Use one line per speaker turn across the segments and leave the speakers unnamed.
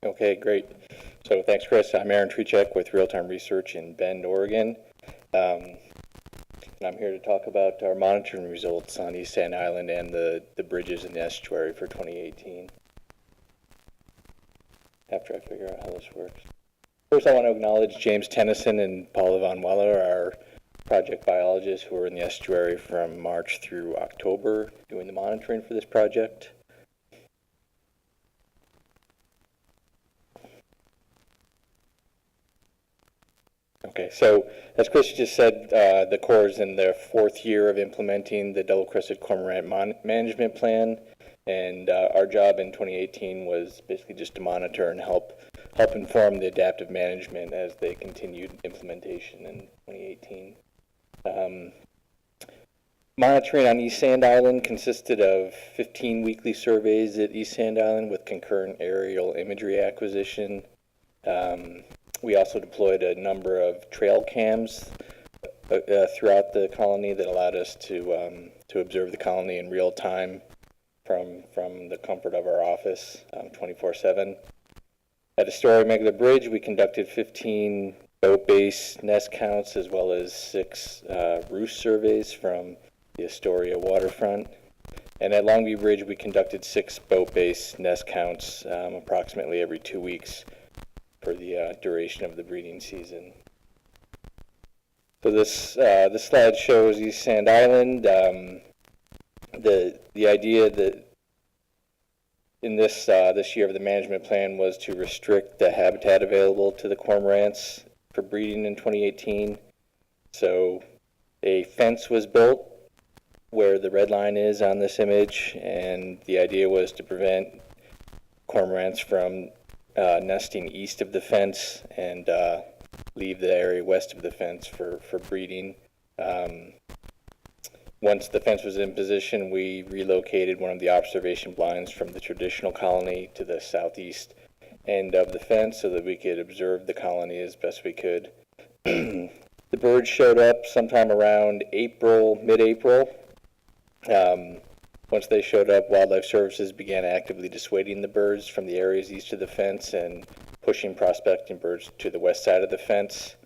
Okay, great. So thanks, Chris. I'm Aaron Trichek with Real-Time Research in Bend, Oregon. And I'm here to talk about our monitoring results on East Sand Island and the bridges in the estuary for 2018. After I figure out how this works. First, I want to acknowledge James Tennyson and Paula our project biologists who were in the estuary from March through October doing the monitoring for this project. Okay, so as Chris just said, the Corps is in their 4th year of implementing the double-crested cormorant management plan, and our job in 2018 was basically just to monitor and help inform the adaptive management as they continued implementation in 2018. Monitoring on East Sand Island consisted of 15 weekly surveys at East Sand Island with concurrent aerial imagery acquisition. We also deployed a number of trail cams throughout the colony that allowed us to observe the colony in real time from the comfort of our office 24/7. At Astoria-Megler Bridge, we conducted 15 boat-based nest counts as well as 6 roost surveys from the Astoria waterfront. And at Longview Bridge, we conducted 6 boat-based nest counts approximately every 2 weeks for the duration of the breeding season. So this slide shows East Sand Island. The idea that in this year of the management plan was to restrict the habitat available to the cormorants for breeding in 2018. So a fence was built where the red line is on this image, and the idea was to prevent cormorants from nesting east of the fence and leave the area west of the fence for breeding. Once the fence was in position, we relocated one of the observation blinds from the traditional colony to the southeast end of the fence so that we could observe the colony as best we could. The birds showed up sometime around mid-April. Once they showed up, Wildlife Services began actively dissuading the birds from the areas east of the fence and pushing prospecting birds to the west side of the fence.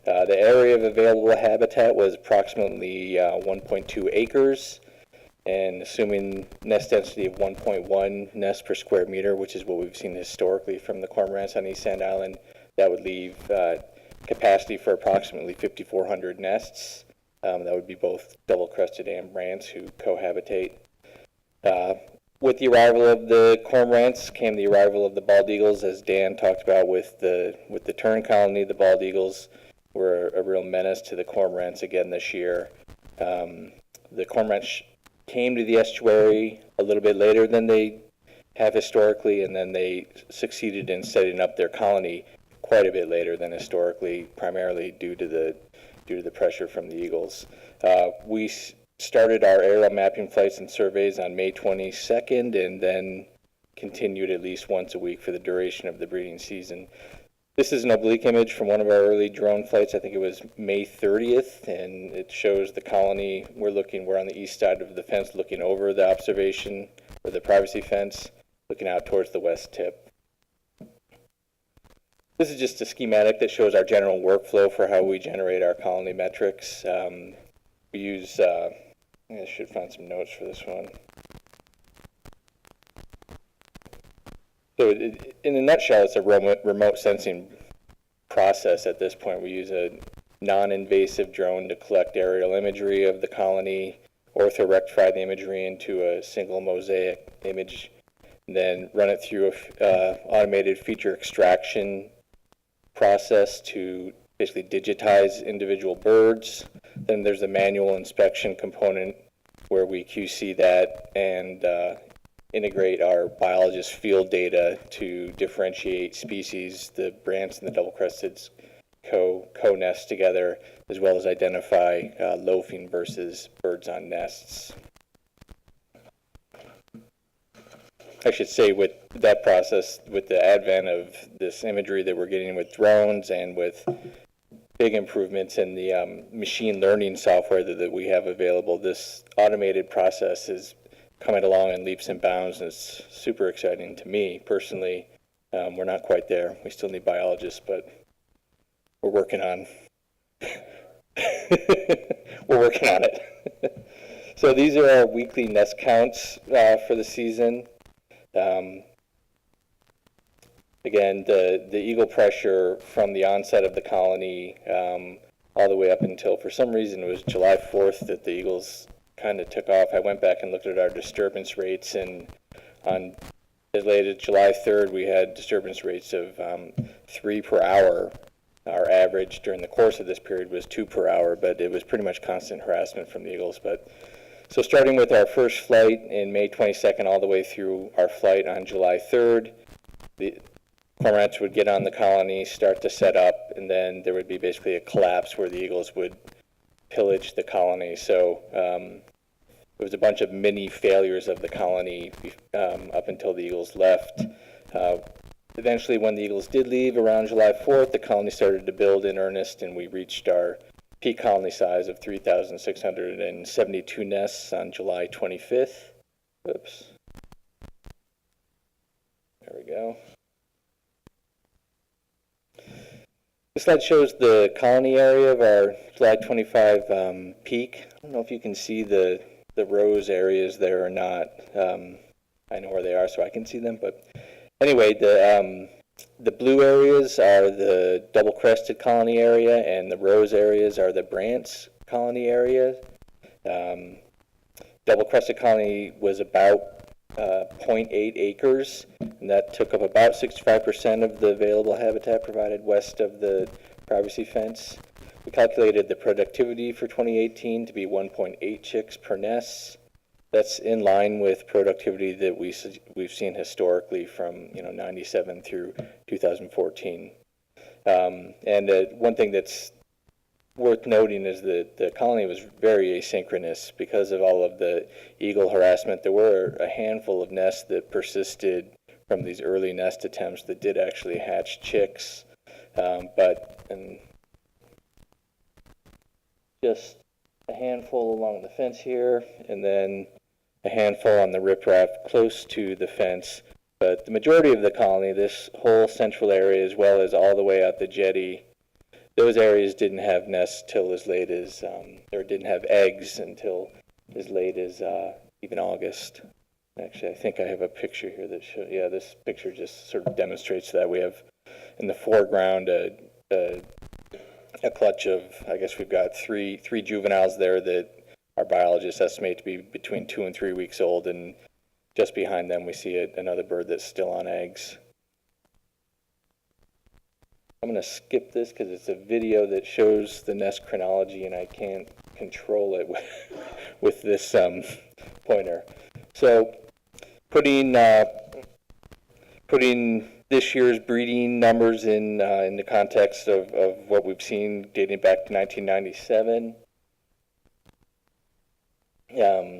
The area of available habitat was approximately 1.2 acres, and assuming nest density of 1.1 nests per square meter, which is what we've seen historically from the cormorants on East Sand Island, that would leave capacity for approximately 5,400 nests. That would be both double-crested and brants who cohabitate. With the arrival of the cormorants came the arrival of the bald eagles, as Dan talked about with the tern colony. The bald eagles were a real menace to the cormorants again this year. The cormorants came to the estuary a little bit later than they have historically, and then they succeeded in setting up their colony quite a bit later than historically, primarily due to the pressure from the eagles. We started our aerial mapping flights and surveys on May 22nd and then continued at least once a week for the duration of the breeding season. This is an oblique image from one of our early drone flights. I think it was May 30th, and it shows the colony. We're on the east side of the fence looking over the observation or the privacy fence, looking out towards the west tip. This is just a schematic that shows our general workflow for how we generate our colony metrics. We use I should find some notes for this one. So in a nutshell, it's a remote sensing process at this point. We use a non-invasive drone to collect aerial imagery of the colony, orthorectify the imagery into a single mosaic image, and then run it through an automated feature extraction process to basically digitize individual birds. Then there's a manual inspection component where we QC that and integrate our biologist field data to differentiate species. The brants and the double-cresteds co-nest together, as well as identify loafing versus birds on nests. I should say with that process, with the advent of this imagery that we're getting with drones and with big improvements in the machine learning software that we have available, this automated process is coming along in leaps and bounds, and it's super exciting to me personally. We're not quite there. We still need biologists, but we're working on we're working on it. So these are our weekly nest counts for the season. Again, the eagle pressure from the onset of the colony all the way up until, for some reason, it was July 4th that the eagles kind of took off. I went back and looked at our disturbance rates, and on as late as July 3rd, we had disturbance rates of 3 per hour. Our average during the course of this period was 2 per hour, but it was pretty much constant harassment from the eagles. So starting with our first flight in May 22nd all the way through our flight on July 3rd, the cormorants would get on the colony, start to set up, and then there would be basically a collapse where the eagles would pillage the colony. So it was a bunch of mini failures of the colony up until the eagles left. Eventually, when the eagles did leave around July 4th, the colony started to build in earnest, and we reached our peak colony size of 3,672 nests on July 25th. Oops. There we go. This slide shows the colony area of our July 25 peak. I don't know if you can see the rose areas there or not. I know where they are, so I can see them. But anyway, the blue areas are the double-crested colony area, and the rose areas are the Brandt's colony area. Double-crested colony was about 0.8 acres, and that took up about 65% of the available habitat provided west of the privacy fence. We calculated the productivity for 2018 to be 1.8 chicks per nest. That's in line with productivity that we've seen historically from 97 through 2014. And one thing that's worth noting is that the colony was very asynchronous because of all of the eagle harassment. There were a handful of nests that persisted from these early nest attempts that did actually hatch chicks, and just a handful along the fence here, and then a handful on the riprap close to the fence. But the majority of the colony, this whole central area as well as all the way out the jetty, those areas didn't have nests till as late as, or didn't have eggs until as late as even August. Actually, I think I have a picture here that shows, yeah, this picture just sort of demonstrates that. We have in the foreground a clutch of, I guess we've got three juveniles there that our biologists estimate to be between 2 and 3 weeks old, and just behind them we see another bird that's still on eggs. I'm going to skip this because it's a video that shows the nest chronology, and I can't control it with this pointer. So putting this year's breeding numbers in the context of what we've seen dating back to 1997.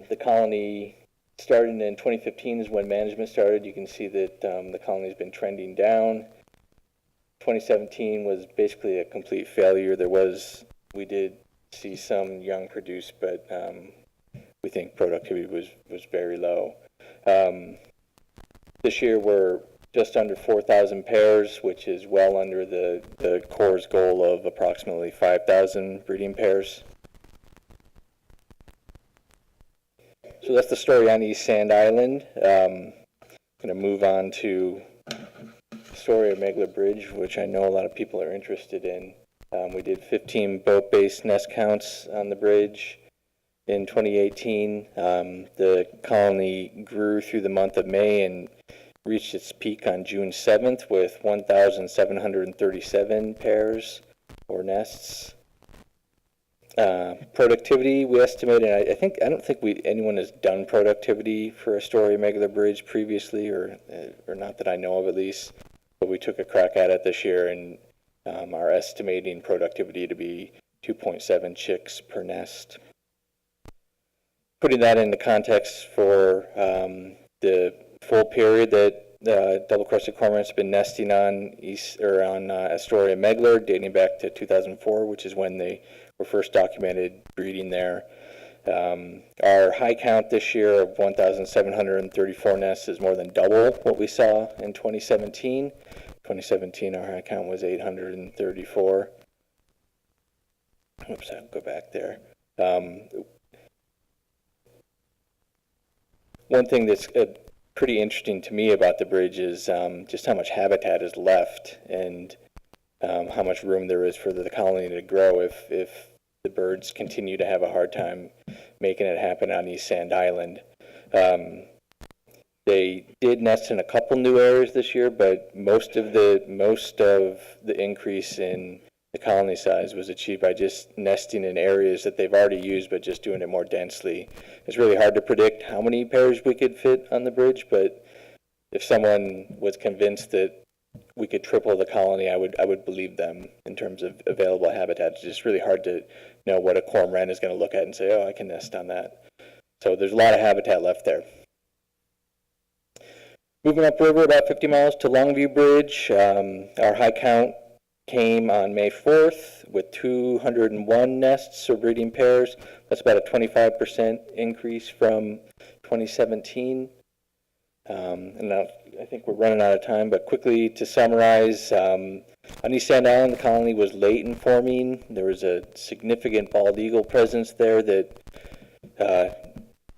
The colony started in 2015 is when management started. You can see that the colony's been trending down. 2017 was basically a complete failure. We did see some young produced, but we think productivity was very low. This year we're just under 4,000 pairs, which is well under the Corps' goal of approximately 5,000 breeding pairs. So that's the story on East Sand Island. I'm going to move on to Astoria-Megler Bridge, which I know a lot of people are interested in. We did 15 boat-based nest counts on the bridge in 2018. The colony grew through the month of May and reached its peak on June 7th with 1,737 pairs or nests. Productivity, we estimated, I don't think anyone has done productivity for Astoria-Megler Bridge previously, or not that I know of at least, but we took a crack at it this year and are estimating productivity to be 2.7 chicks per nest. Putting that into context for the full period that double-crested cormorants have been nesting on Astoria-Megler, dating back to 2004, which is when they were first documented breeding there. Our high count this year of 1,734 nests is more than double what we saw in 2017. 2017, our high count was 834. Oops, I'll go back there. One thing that's pretty interesting to me about the bridge is just how much habitat is left and how much room there is for the colony to grow if the birds continue to have a hard time making it happen on East Sand Island. They did nest in a couple new areas this year, but most of the increase in the colony size was achieved by just nesting in areas that they've already used, but just doing it more densely. It's really hard to predict how many pairs we could fit on the bridge, but if someone was convinced that we could triple the colony, I would believe them in terms of available habitat. It's just really hard to know what a cormorant is going to look at and say, oh, I can nest on that. So there's a lot of habitat left there. Moving upriver about 50 miles to Longview Bridge, our high count came on May 4th with 201 nests or breeding pairs. That's about a 25% increase from 2017. And now I think we're running out of time, but quickly to summarize, on East Sand Island, the colony was late in forming. There was a significant bald eagle presence there that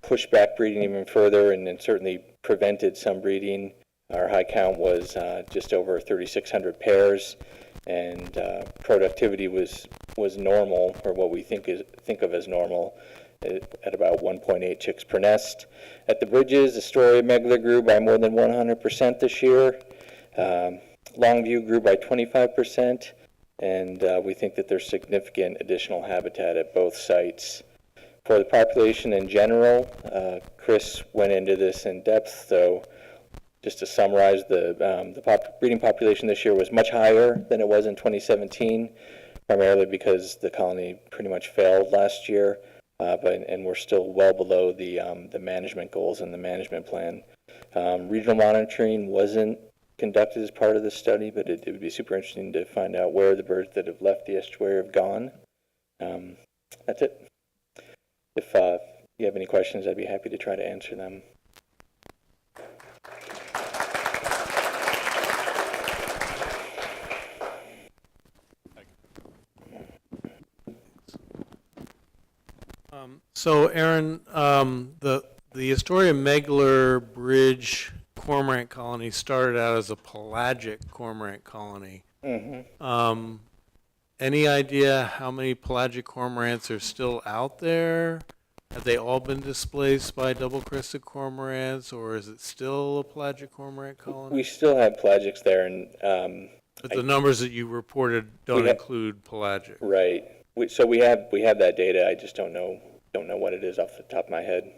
pushed back breeding even further and certainly prevented some breeding. Our high count was just over 3,600 pairs, and productivity was normal, or what we think of as normal, at about 1.8 chicks per nest. At the bridges, Astoria-Megler grew by more than 100% this year. Longview grew by 25%, and we think that there's significant additional habitat at both sites. For the population in general, Chris went into this in depth, so just to summarize, the breeding population this year was much higher than it was in 2017, primarily because the colony pretty much failed last year, and we're still well below the management goals and the management plan. Regional monitoring wasn't conducted as part of this study, but it would be super interesting to find out where the birds that have left the estuary have gone. That's it. If you have any questions, I'd be happy to try to answer them.
So, Aaron, the Astoria-Megler Bridge cormorant colony started out as a pelagic cormorant colony. Mm-hmm. Any idea how many pelagic cormorants are still out there? Have they all been displaced by double-crested cormorants, or is it still a pelagic cormorant colony?
We still have pelagics there, and
but the numbers that you reported don't include pelagic.
Right. So we have that data. I just don't know what it is off the top of my head.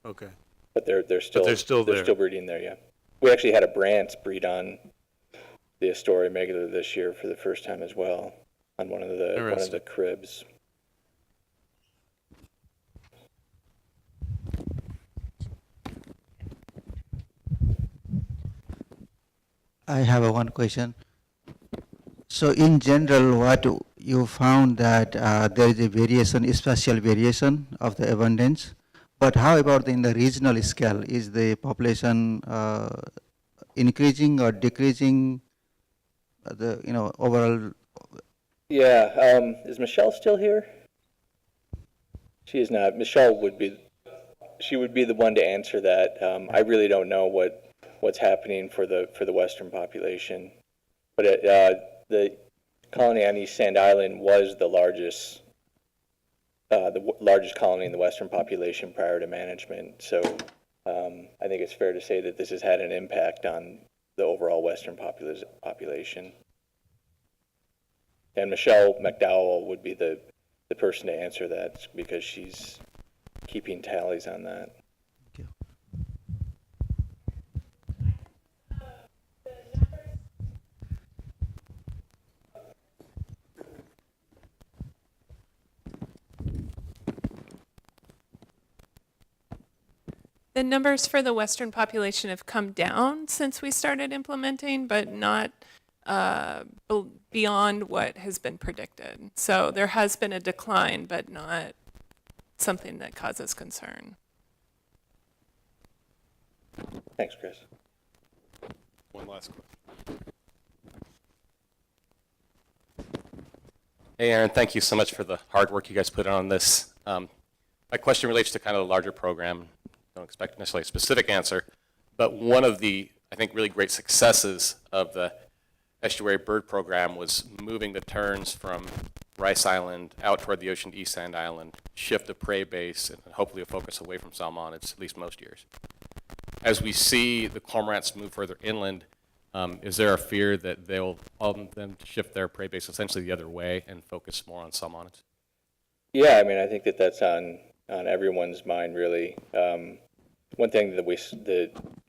Okay.
But they're still breeding there. Yeah. We actually had a Brant's breed on the Astoria-Megler this year for the first time as well on one of the cribs.
I have one question. So in general, what you found that there is a variation, spatial variation of the abundance, but how about in the regional scale? Is the population increasing or decreasing? Overall.
Yeah. Is Michelle still here? She is not. Michelle would be the one to answer that. I really don't know what's happening for the western population, but the colony on East Sand Island was the largest colony in the western population prior to management. So I think it's fair to say that this has had an impact on the overall western population. And Michelle McDowell would be the person to answer that because she's keeping tallies on that.
The numbers for the Western population have come down since we started implementing, but not beyond what has been predicted. So there has been a decline, but not something that causes concern.
Thanks, Chris.
One last question. Hey, Aaron, thank you so much for the hard work you guys put on this. My question relates to kind of the larger program. Don't expect necessarily a specific answer, but one of the, I think, really great successes of the Estuary Bird Program was moving the terns from Rice Island out toward the ocean to East Sand Island, shift the prey base, and hopefully a focus away from salmonids, at least most years. As we see the cormorants move further inland, is there a fear that they'll them shift their prey base essentially the other way and focus more on salmonids?
Yeah, I mean, I think that that's on everyone's mind, really. One thing that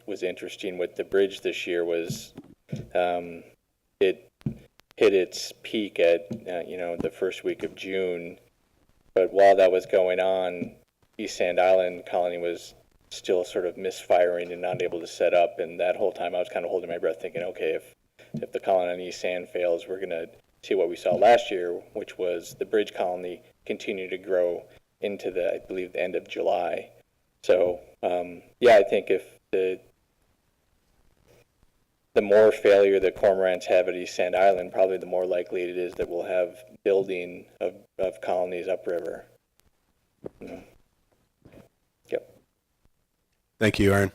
was interesting with the bridge this year was it hit its peak at the first week of June, but while that was going on, East Sand Island colony was still sort of misfiring and not able to set up, and that whole time I was kind of holding my breath thinking, okay, if the colony on East Sand fails, we're going to see what we saw last year, which was the bridge colony continue to grow into I believe, the end of July. So, yeah, I think if the more failure that cormorants have at East Sand Island, probably the more likely it is that we'll have building of colonies upriver. Yep.
Thank you, Aaron.